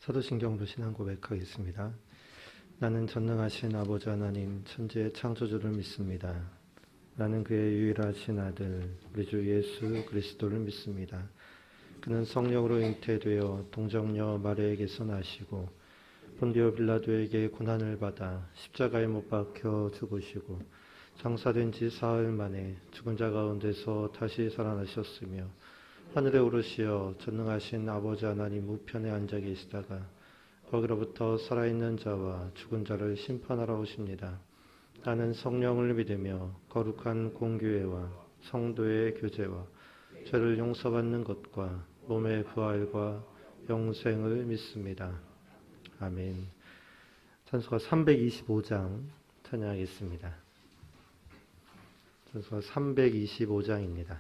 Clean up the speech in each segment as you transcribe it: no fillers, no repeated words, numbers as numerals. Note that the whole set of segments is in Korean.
사도신경으로 신앙 고백하겠습니다. 나는 전능하신 아버지 하나님 천지의 창조주를 믿습니다. 나는 그의 유일하신 아들 우리 주 예수 그리스도를 믿습니다. 그는 성령으로 잉태되어 동정녀 마리아에게서 나시고 본디오 빌라도에게 고난을 받아 십자가에 못 박혀 죽으시고 장사된 지 사흘 만에 죽은 자 가운데서 다시 살아나셨으며 하늘에 오르시어 전능하신 아버지 하나님 우편에 앉아 계시다가 거기로부터 살아있는 자와 죽은 자를 심판하러 오십니다. 나는 성령을 믿으며 거룩한 공교회와 성도의 교제와 죄를 용서받는 것과 몸의 부활과 영생을 믿습니다. 아멘. 찬송가 325장 찬양하겠습니다. 찬송가 325장입니다.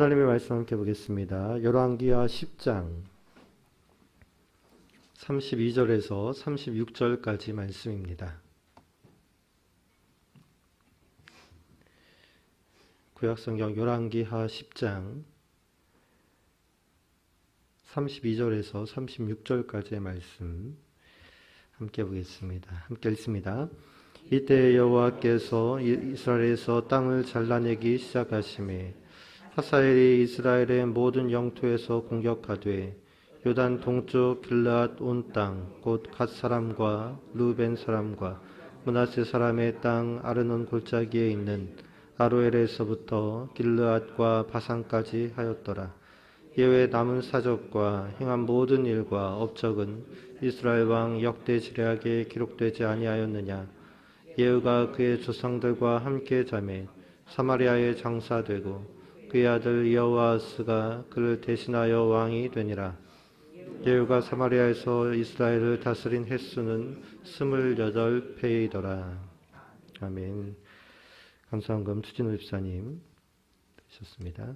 하나님의 말씀 함께 보겠습니다. 열왕기하 10장 32절에서 36절까지 말씀입니다. 구약성경 열왕기하 10장 32절에서 36절까지의 말씀 함께 보겠습니다. 함께 읽습니다. 이때 여호와께서 이스라엘에서 땅을 잘라내기 시작하시매 하사엘이 이스라엘의 모든 영토에서 공격하되 요단 동쪽 길르앗 온 땅 곧 갓 사람과 루벤 사람과 므낫세 사람의 땅 아르논 골짜기에 있는 아로엘에서부터 길르앗과 바산까지 하였더라. 예외 남은 사적과 행한 모든 일과 업적은 이스라엘 왕 역대지략에 기록되지 아니하였느냐. 예후가 그의 조상들과 함께 자매 사마리아에 장사되고 그의 아들 여호아스가 그를 대신하여 왕이 되니라. 예후가 사마리아에서 이스라엘을 다스린 횟수는 28배이더라. 아멘. 감사원금 추진호 집사님 되셨습니다.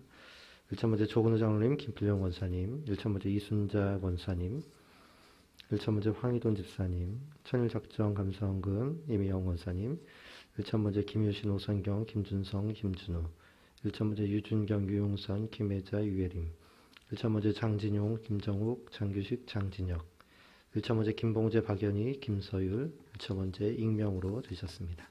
1차 조근우 장로님, 김필영 권사님, 1차 이순자 권사님, 1차 황희돈 집사님, 천일작정 감사원금 이미영 권사님, 1차 김유신, 오선경, 김준성, 김준우, 1차 유준경, 유용선, 김혜자, 유예림, 1차 장진용, 김정욱, 장규식, 장진혁, 1차 김봉재, 박연희, 김서율, 1차 익명으로 되셨습니다.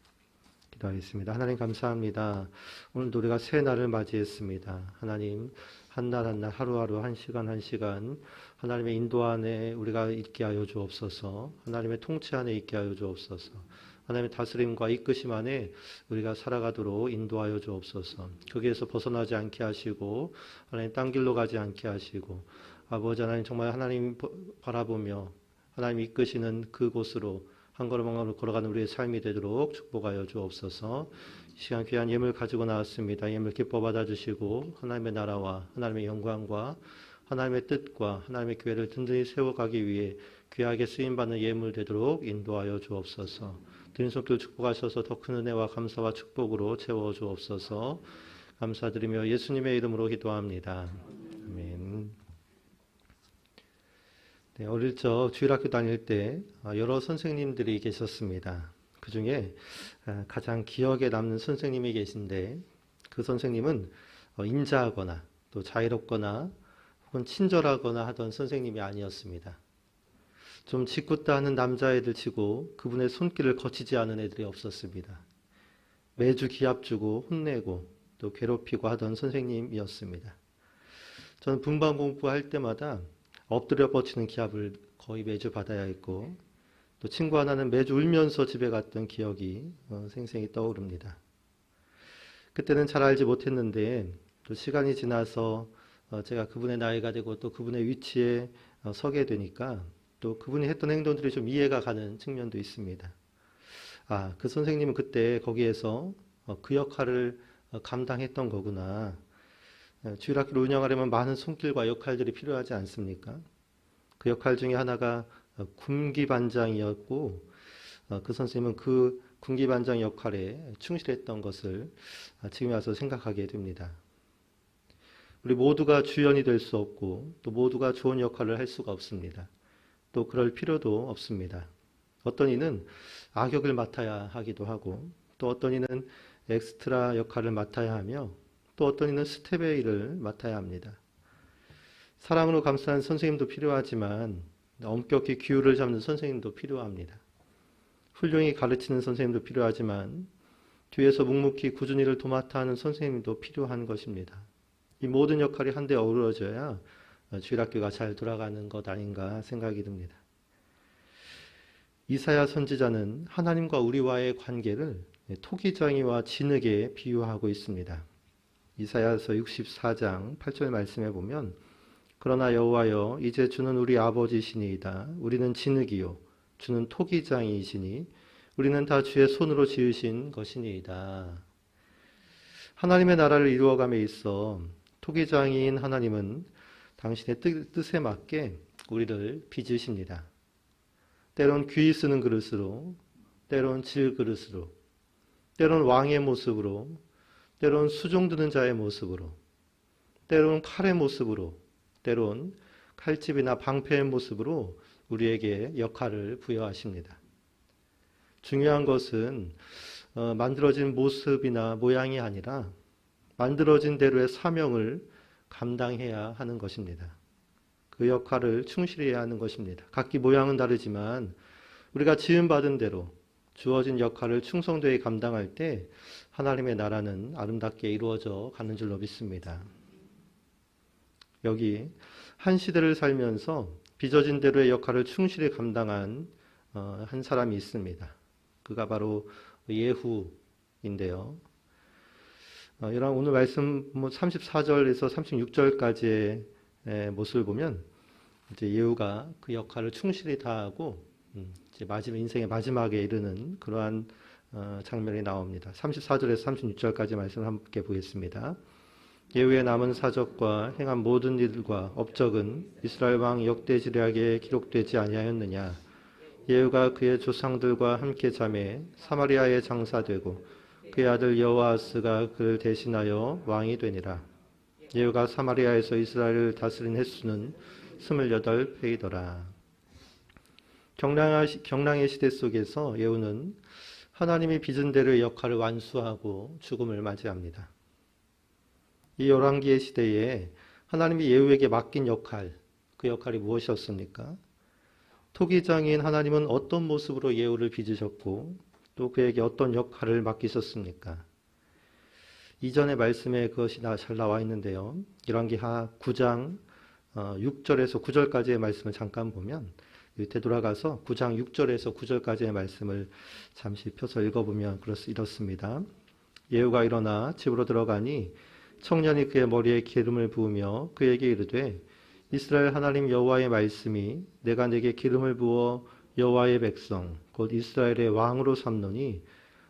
기도하겠습니다. 하나님 감사합니다. 오늘도 우리가 새 날을 맞이했습니다. 하나님 한 날 한 날 하루하루 한 시간 한 시간 하나님의 인도 안에 우리가 있게 하여 주옵소서. 하나님의 통치 안에 있게 하여 주옵소서. 하나님의 다스림과 이끄심 안에 우리가 살아가도록 인도하여 주옵소서. 거기에서 벗어나지 않게 하시고 하나님 딴 길로 가지 않게 하시고 아버지 하나님 정말 하나님 바라보며 하나님 이끄시는 그곳으로 한 걸음 한 걸음 걸어가는 우리의 삶이 되도록 축복하여 주옵소서. 이 시간 귀한 예물 가지고 나왔습니다. 예물 기뻐 받아주시고 하나님의 나라와 하나님의 영광과 하나님의 뜻과 하나님의 교회를 든든히 세워가기 위해 귀하게 쓰임받는 예물 되도록 인도하여 주옵소서. 드린 손길 축복하셔서 더 큰 은혜와 감사와 축복으로 채워 주옵소서. 감사드리며 예수님의 이름으로 기도합니다. 아멘. 네, 어릴 적 주일학교 다닐 때 여러 선생님들이 계셨습니다. 그 중에 가장 기억에 남는 선생님이 계신데 그 선생님은 인자하거나 또 자유롭거나 혹은 친절하거나 하던 선생님이 아니었습니다. 좀 짓궂다 하는 남자애들 치고 그분의 손길을 거치지 않은 애들이 없었습니다. 매주 기합 주고 혼내고 또 괴롭히고 하던 선생님이었습니다. 저는 분반 공부할 때마다 엎드려 뻗치는 기합을 거의 매주 받아야 했고 또 친구 하나는 매주 울면서 집에 갔던 기억이 생생히 떠오릅니다. 그때는 잘 알지 못했는데 또 시간이 지나서 제가 그분의 나이가 되고 또 그분의 위치에 서게 되니까 또 그분이 했던 행동들이 좀 이해가 가는 측면도 있습니다. 그 선생님은 그때 거기에서 그 역할을 감당했던 거구나. 주일학교를 운영하려면 많은 손길과 역할들이 필요하지 않습니까? 그 역할 중에 하나가 군기반장이었고 그 선생님은 그 군기반장 역할에 충실했던 것을 지금 와서 생각하게 됩니다. 우리 모두가 주연이 될 수 없고 또 모두가 좋은 역할을 할 수가 없습니다. 또 그럴 필요도 없습니다. 어떤 이는 악역을 맡아야 하기도 하고 또 어떤 이는 엑스트라 역할을 맡아야 하며 또 어떤 이는 스텝의 일을 맡아야 합니다. 사랑으로 감싸는 선생님도 필요하지만 엄격히 규율을 잡는 선생님도 필요합니다. 훌륭히 가르치는 선생님도 필요하지만 뒤에서 묵묵히 꾸준히 일을 도맡아 하는 선생님도 필요한 것입니다. 이 모든 역할이 한데 어우러져야 주일학교가 잘 돌아가는 것 아닌가 생각이 듭니다. 이사야 선지자는 하나님과 우리와의 관계를 토기장이와 진흙에 비유하고 있습니다. 이사야서 64장 8절 말씀에 보면 그러나 여호와여 이제 주는 우리 아버지시니이다. 우리는 진흙이요 주는 토기장이시니 우리는 다 주의 손으로 지으신 것이니이다. 하나님의 나라를 이루어감에 있어 토기장인 하나님은 당신의 뜻에 맞게 우리를 빚으십니다. 때론 귀히 쓰는 그릇으로, 때론 질 그릇으로, 때론 왕의 모습으로, 때론 수종 드는 자의 모습으로, 때론 칼의 모습으로, 때론 칼집이나 방패의 모습으로 우리에게 역할을 부여하십니다. 중요한 것은 만들어진 모습이나 모양이 아니라 만들어진 대로의 사명을 감당해야 하는 것입니다. 그 역할을 충실히 해야 하는 것입니다. 각기 모양은 다르지만 우리가 지음받은 대로 주어진 역할을 충성되게 감당할 때 하나님의 나라는 아름답게 이루어져 가는 줄로 믿습니다. 여기 한 시대를 살면서 빚어진 대로의 역할을 충실히 감당한 한 사람이 있습니다. 그가 바로 예후인데요. 여러분 오늘 말씀 34절에서 36절까지의 모습을 보면 이제 예후가 그 역할을 충실히 다하고 이제 인생의 마지막에 이르는 그러한 장면이 나옵니다. 34절에서 36절까지 말씀을 함께 보겠습니다. 예후의 남은 사적과 행한 모든 일과 업적은 이스라엘 왕 역대지략에 기록되지 아니하였느냐. 예후가 그의 조상들과 함께 잠에 사마리아에 장사되고 그의 아들 여호아스가 그를 대신하여 왕이 되니라. 예후가 사마리아에서 이스라엘을 다스린 횟수는 28회이더라. 경랑의 시대 속에서 예후는 하나님이 빚은 대로의 역할을 완수하고 죽음을 맞이합니다. 이 열왕기의 시대에 하나님이 예후에게 맡긴 역할, 그 역할이 무엇이었습니까? 토기장인 하나님은 어떤 모습으로 예후를 빚으셨고 또 그에게 어떤 역할을 맡기셨습니까? 이전의 말씀에 그것이 잘 나와 있는데요. 열왕기하 9장 6절에서 9절까지의 말씀을 잠깐 보면 되돌아가서 9장 6절에서 9절까지의 말씀을 잠시 펴서 읽어보면 이렇습니다. 예후가 일어나 집으로 들어가니 청년이 그의 머리에 기름을 부으며 그에게 이르되 이스라엘 하나님 여호와의 말씀이 내가 내게 기름을 부어 여호와의 백성 곧 이스라엘의 왕으로 삼노니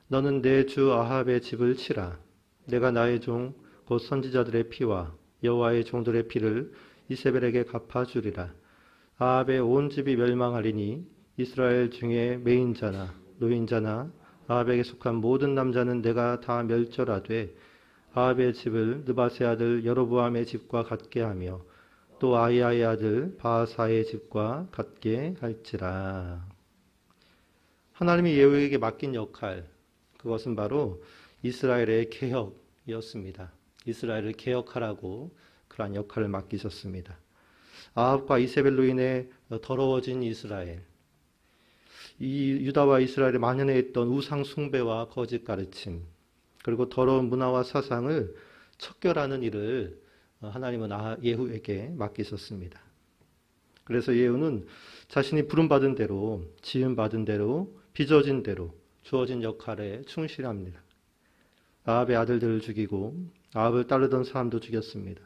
너는 내 주 아합의 집을 치라. 내가 나의 종 곧 선지자들의 피와 여호와의 종들의 피를 이세벨에게 갚아주리라. 아합의 온 집이 멸망하리니 이스라엘 중에 매인자나 노인자나 아합에게 속한 모든 남자는 내가 다 멸절하되 아합의 집을 느바세 아들 여로보암의 집과 같게 하며 또 아히야의 아들 바하사의 집과 같게 할지라. 하나님이 예후에게 맡긴 역할, 그것은 바로 이스라엘의 개혁이었습니다. 이스라엘을 개혁하라고 그러한 역할을 맡기셨습니다. 아합과 이세벨로 인해 더러워진 이스라엘, 이 유다와 이스라엘에 만연해 있던 우상 숭배와 거짓 가르침, 그리고 더러운 문화와 사상을 척결하는 일을 하나님은 예후에게 맡기셨습니다. 그래서 예후는 자신이 부름받은 대로, 지음받은 대로, 빚어진 대로 주어진 역할에 충실합니다. 아합의 아들들을 죽이고 아합을 따르던 사람도 죽였습니다.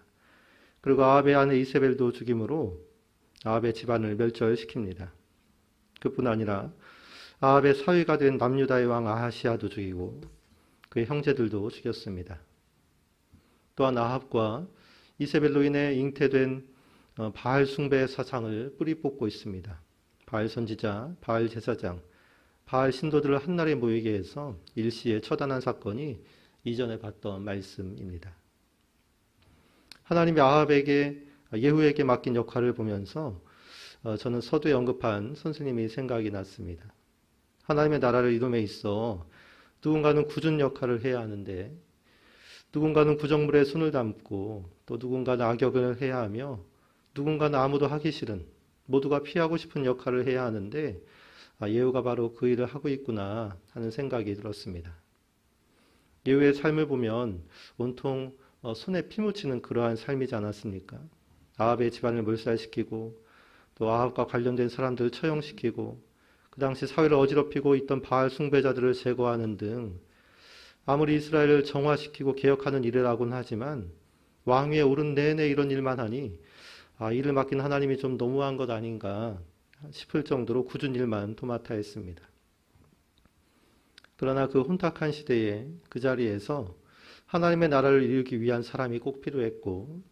그리고 아합의 아내 이세벨도 죽임으로 아합의 집안을 멸절시킵니다. 그뿐 아니라 아합의 사위가 된 남유다의 왕 아하시아도 죽이고 그의 형제들도 죽였습니다. 또한 아합과 이세벨로 인해 잉태된 바알 숭배의 사상을 뿌리 뽑고 있습니다. 바알 선지자, 바알 제사장, 바알 신도들을 한날에 모이게 해서 일시에 처단한 사건이 이전에 봤던 말씀입니다. 하나님이 예후에게 맡긴 역할을 보면서 저는 서두에 언급한 선생님이 생각이 났습니다. 하나님의 나라를 이룸에 있어 누군가는 굳은 역할을 해야 하는데 누군가는 구정물에 손을 담고 또 누군가는 악역을 해야 하며 누군가는 아무도 하기 싫은 모두가 피하고 싶은 역할을 해야 하는데 예후가 바로 그 일을 하고 있구나 하는 생각이 들었습니다. 예후의 삶을 보면 온통 손에 피 묻히는 그러한 삶이지 않았습니까? 아합의 집안을 몰살시키고 또 아합과 관련된 사람들을 처형시키고 그 당시 사회를 어지럽히고 있던 바알 숭배자들을 제거하는 등 아무리 이스라엘을 정화시키고 개혁하는 일이라고는 하지만 왕위에 오른 내내 이런 일만 하니 일을 맡긴 하나님이 좀 너무한 것 아닌가 싶을 정도로 굳은 일만 도맡아 했습니다. 그러나 그 혼탁한 시대에 그 자리에서 하나님의 나라를 이루기 위한 사람이 꼭 필요했고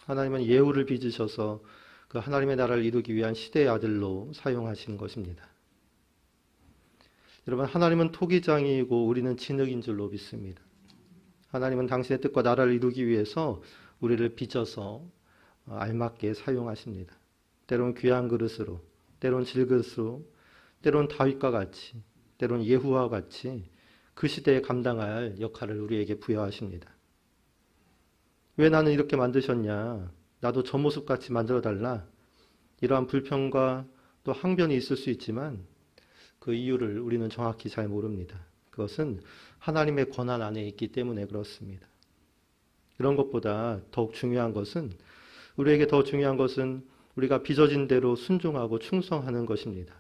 하나님은 예후를 빚으셔서 그 하나님의 나라를 이루기 위한 시대의 아들로 사용하신 것입니다. 여러분, 하나님은 토기장이고 우리는 진흙인 줄로 믿습니다. 하나님은 당신의 뜻과 나라를 이루기 위해서 우리를 빚어서 알맞게 사용하십니다. 때론 귀한 그릇으로, 때론 질그릇으로, 때론 다윗과 같이, 때론 예후와 같이 그 시대에 감당할 역할을 우리에게 부여하십니다. 왜 나는 이렇게 만드셨냐? 나도 저 모습같이 만들어달라. 이러한 불평과 또 항변이 있을 수 있지만 그 이유를 우리는 정확히 잘 모릅니다. 그것은 하나님의 권한 안에 있기 때문에 그렇습니다. 이런 것보다 더욱 중요한 것은 우리에게 더 중요한 것은 우리가 빚어진 대로 순종하고 충성하는 것입니다.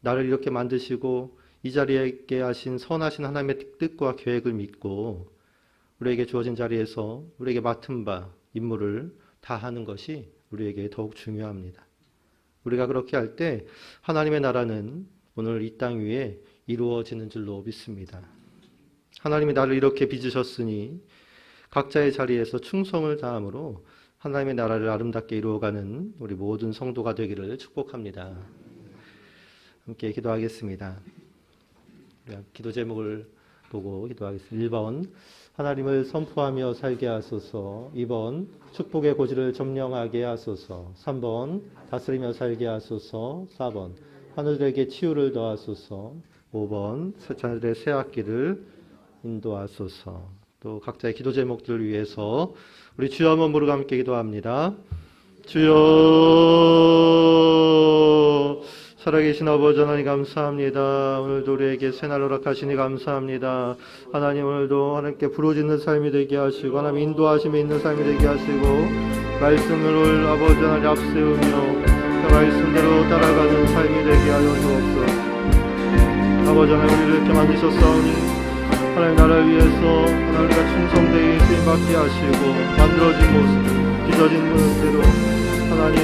나를 이렇게 만드시고 이 자리에 있게 하신 선하신 하나님의 뜻과 계획을 믿고 우리에게 주어진 자리에서 우리에게 맡은 바 임무를 다하는 것이 우리에게 더욱 중요합니다. 우리가 그렇게 할 때 하나님의 나라는 오늘 이 땅 위에 이루어지는 줄로 믿습니다. 하나님이 나를 이렇게 빚으셨으니 각자의 자리에서 충성을 다함으로 하나님의 나라를 아름답게 이루어가는 우리 모든 성도가 되기를 축복합니다. 함께 기도하겠습니다. 기도 제목을 보고 기도하겠습니다. 1번 하나님을 선포하며 살게 하소서. 2번 축복의 고지를 점령하게 하소서. 3번 다스리며 살게 하소서. 4번 하늘들에게 치유를 더하소서. 5번 자녀들의 새 학기를 인도하소서. 또 각자의 기도 제목들을 위해서 우리 주여 한번 부르고 함께 기도합니다. 주여, 살아계신 아버지 하나님 감사합니다. 오늘도 우리에게 새날 허락하시니 감사합니다. 하나님, 오늘도 하나님께 부르짖는 삶이 되게 하시고 하나님 인도하심에 있는 삶이 되게 하시고 말씀을 아버지 하나님 앞세우며 그 말씀대로 따라가는 삶이 되게 하여 주옵소서. 아버지 하나님, 우리를 이렇게 만드셨사오니 하나님 나라를 위해서 하나님 우리가 충성되게 쓰임받게 하시고 만들어진 모습 빚어진 모습대로 하나님